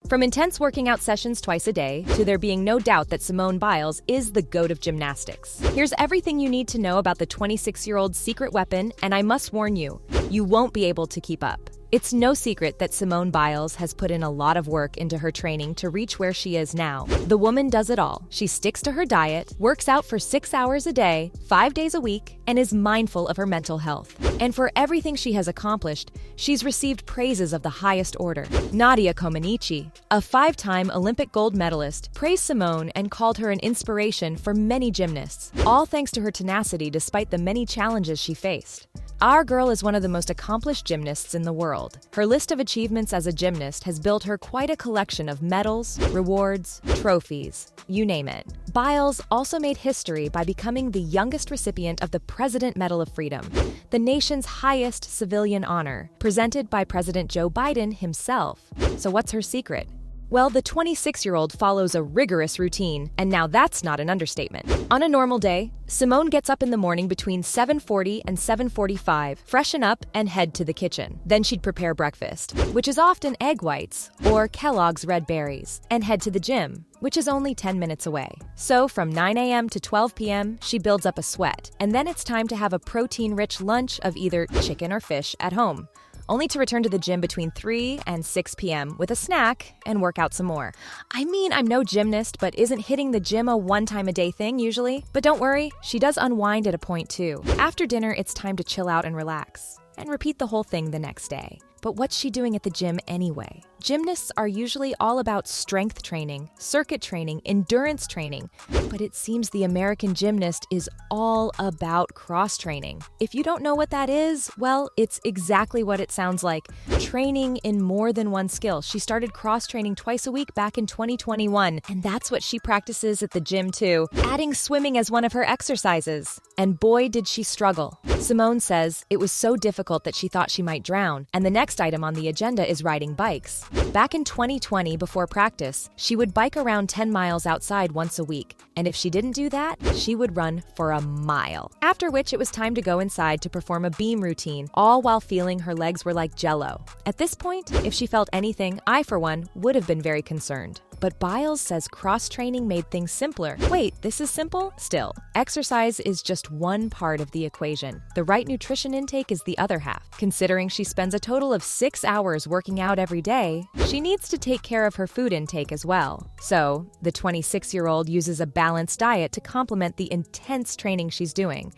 From intense working out sessions twice a day to there being no doubt that Simone Biles is the GOAT of gymnastics. Here's everything you need to know about the 26-year-old secret weapon, and I must warn you, you won't be able to keep up. It's no secret that Simone Biles has put in a lot of work into her training to reach where she is now. The woman does it all. She sticks to her diet, works out for 6 hours a day, 5 days a week, and is mindful of her mental health. And for everything she has accomplished, she's received praises of the highest order. Nadia Comaneci, a 5-time Olympic gold medalist, praised Simone and called her an inspiration for many gymnasts, all thanks to her tenacity despite the many challenges she faced. Our girl is one of the most accomplished gymnasts in the world. Her list of achievements as a gymnast has built her quite a collection of medals, rewards, trophies, you name it. Biles also made history by becoming the youngest recipient of the President Medal of Freedom, the nation's highest civilian honor, presented by President Joe Biden himself. So what's her secret? Well, the 26-year-old follows a rigorous routine, and now that's not an understatement. On a normal day, Simone gets up in the morning between 7:40 and 7:45, freshen up, and head to the kitchen. Then she'd prepare breakfast, which is often egg whites or Kellogg's Red Berries, and head to the gym, which is only 10 minutes away. So from 9 a.m. to 12 p.m., she builds up a sweat, and then it's time to have a protein-rich lunch of either chicken or fish at home, only to return to the gym between 3 and 6 p.m. with a snack and work out some more. I mean, I'm no gymnast, but isn't hitting the gym a one-time-a-day thing usually? But don't worry, she does unwind at a point too. After dinner, it's time to chill out and relax, and repeat the whole thing the next day. But what's she doing at the gym anyway? Gymnasts are usually all about strength training, circuit training, endurance training, but it seems the American gymnast is all about cross-training. If you don't know what that is, well, it's exactly what it sounds like. Training in more than one skill. She started cross-training twice a week back in 2021, and that's what she practices at the gym too, adding swimming as one of her exercises. And boy, did she struggle. Simone says it was so difficult that she thought she might drown, and the next item on the agenda is riding bikes. Back in 2020, before practice, she would bike around 10 miles outside once a week, and if she didn't do that, she would run for a mile. After which it was time to go inside to perform a beam routine, all while feeling her legs were like jello. At this point, if she felt anything, I, for one, would have been very concerned. But Biles says cross-training made things simpler. Wait, this is simple? Still, exercise is just one part of the equation. The right nutrition intake is the other half. Considering she spends a total of 6 hours working out every day, she needs to take care of her food intake as well. So, the 26-year-old uses a balanced diet to complement the intense training she's doing.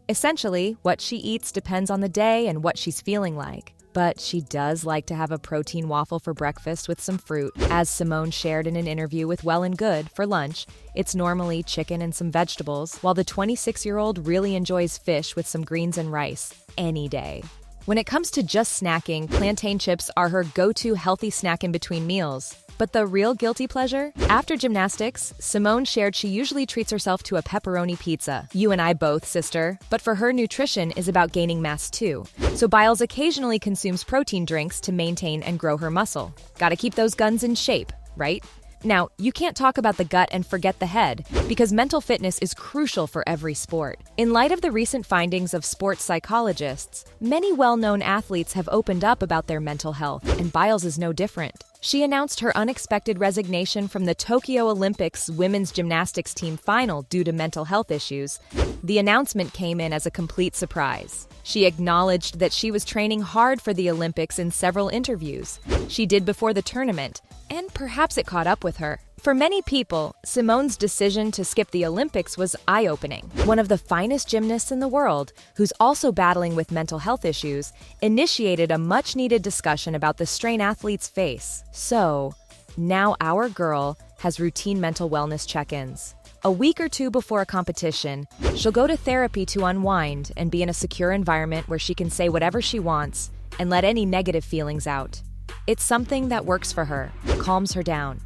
Essentially, what she eats depends on the day and what she's feeling like. But she does like to have a protein waffle for breakfast with some fruit. As Simone shared in an interview with Well and Good, for lunch, it's normally chicken and some vegetables, while the 26-year-old really enjoys fish with some greens and rice any day. When it comes to just snacking, plantain chips are her go-to healthy snack in between meals. But the real guilty pleasure? After gymnastics, Simone shared she usually treats herself to a pepperoni pizza. You and I both, sister. But for her, nutrition is about gaining mass too. So Biles occasionally consumes protein drinks to maintain and grow her muscle. Gotta keep those guns in shape, right? Now, you can't talk about the gut and forget the head, because mental fitness is crucial for every sport. In light of the recent findings of sports psychologists, many well-known athletes have opened up about their mental health, and Biles is no different. She announced her unexpected resignation from the Tokyo Olympics women's gymnastics team final due to mental health issues. The announcement came in as a complete surprise. She acknowledged that she was training hard for the Olympics in several interviews she did before the tournament, and perhaps it caught up with her. For many people, Simone's decision to skip the Olympics was eye-opening. One of the finest gymnasts in the world, who's also battling with mental health issues, initiated a much-needed discussion about the strain athletes face. So, now our girl has routine mental wellness check-ins. A week or two before a competition, she'll go to therapy to unwind and be in a secure environment where she can say whatever she wants and let any negative feelings out. It's something that works for her, calms her down.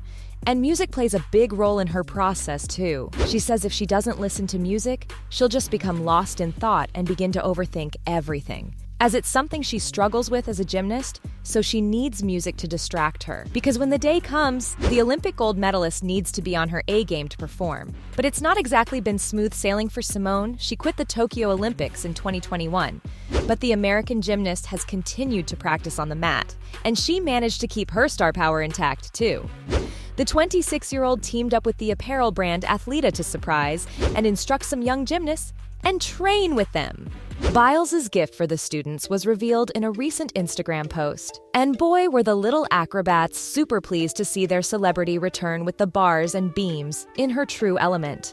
And music plays a big role in her process, too. She says if she doesn't listen to music, she'll just become lost in thought and begin to overthink everything. as it's something she struggles with as a gymnast, so she needs music to distract her. Because when the day comes, the Olympic gold medalist needs to be on her A game to perform. But it's not exactly been smooth sailing for Simone. She quit the Tokyo Olympics in 2021. But the American gymnast has continued to practice on the mat, and she managed to keep her star power intact, too. The 26-year-old teamed up with the apparel brand Athleta to surprise and instruct some young gymnasts and train with them. Biles' gift for the students was revealed in a recent Instagram post. And boy, were the little acrobats super pleased to see their celebrity return with the bars and beams in her true element.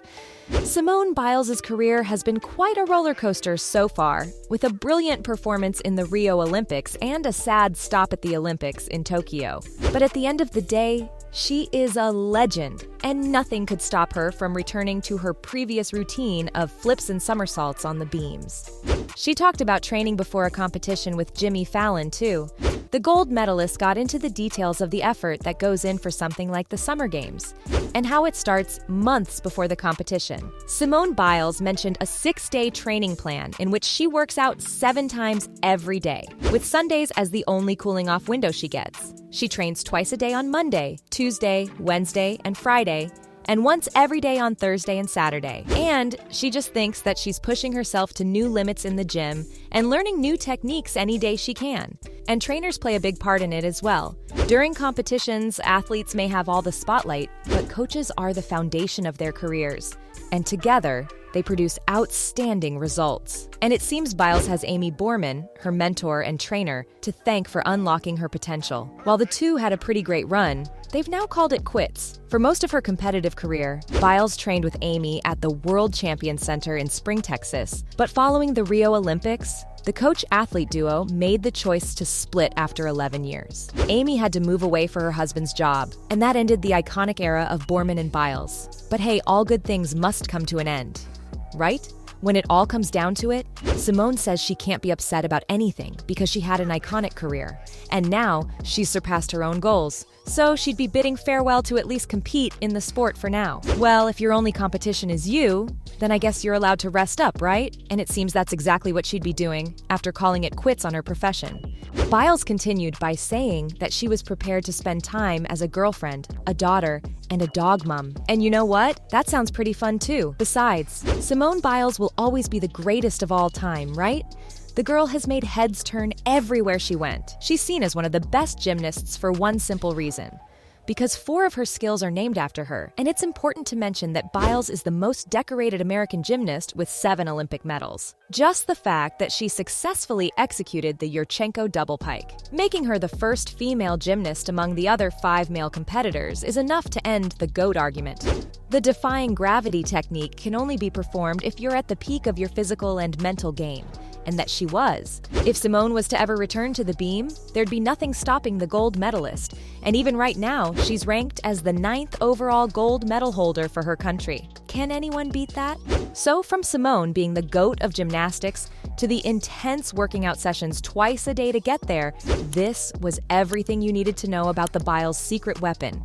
Simone Biles' career has been quite a roller coaster so far, with a brilliant performance in the Rio Olympics and a sad stop at the Olympics in Tokyo. But at the end of the day, she is a legend, and nothing could stop her from returning to her previous routine of flips and somersaults on the beams. She talked about training before a competition with Jimmy Fallon, too. The gold medalist got into the details of the effort that goes in for something like the Summer Games, and how it starts months before the competition. Simone Biles mentioned a 6-day training plan in which she works out 7 times every day, with Sundays as the only cooling-off window she gets. She trains twice a day on Monday, Tuesday, Wednesday, and Friday, and once every day on Thursday and Saturday. And she just thinks that she's pushing herself to new limits in the gym and learning new techniques any day she can. And trainers play a big part in it as well. During competitions, athletes may have all the spotlight, but coaches are the foundation of their careers. And together, they produce outstanding results. And it seems Biles has Amy Borman, her mentor and trainer, to thank for unlocking her potential. While the two had a pretty great run, they've now called it quits. For most of her competitive career, Biles trained with Amy at the World Champion Center in Spring, Texas. But following the Rio Olympics, the coach-athlete duo made the choice to split after 11 years. Amy had to move away for her husband's job, and that ended the iconic era of Borman and Biles. But hey, all good things must come to an end, right? When it all comes down to it, Simone says she can't be upset about anything because she had an iconic career, and now she's surpassed her own goals. So she'd be bidding farewell to at least compete in the sport for now. Well, if your only competition is you, then I guess you're allowed to rest up, right? And it seems that's exactly what she'd be doing after calling it quits on her profession. Biles continued by saying that she was prepared to spend time as a girlfriend, a daughter, and a dog mom. And you know what? That sounds pretty fun too. Besides, Simone Biles will always be the greatest of all time, right? The girl has made heads turn everywhere she went. She's seen as one of the best gymnasts for one simple reason: because 4 of her skills are named after her. And it's important to mention that Biles is the most decorated American gymnast with 7 Olympic medals. Just the fact that she successfully executed the Yurchenko double pike, making her the first female gymnast among the other 5 male competitors, is enough to end the GOAT argument. The defying gravity technique can only be performed if you're at the peak of your physical and mental game, and that she was. If Simone was to ever return to the beam, there'd be nothing stopping the gold medalist. And even right now, she's ranked as the 9th overall gold medal holder for her country. Can anyone beat that? So from Simone being the GOAT of gymnastics to the intense working out sessions twice a day to get there, this was everything you needed to know about the Biles secret weapon.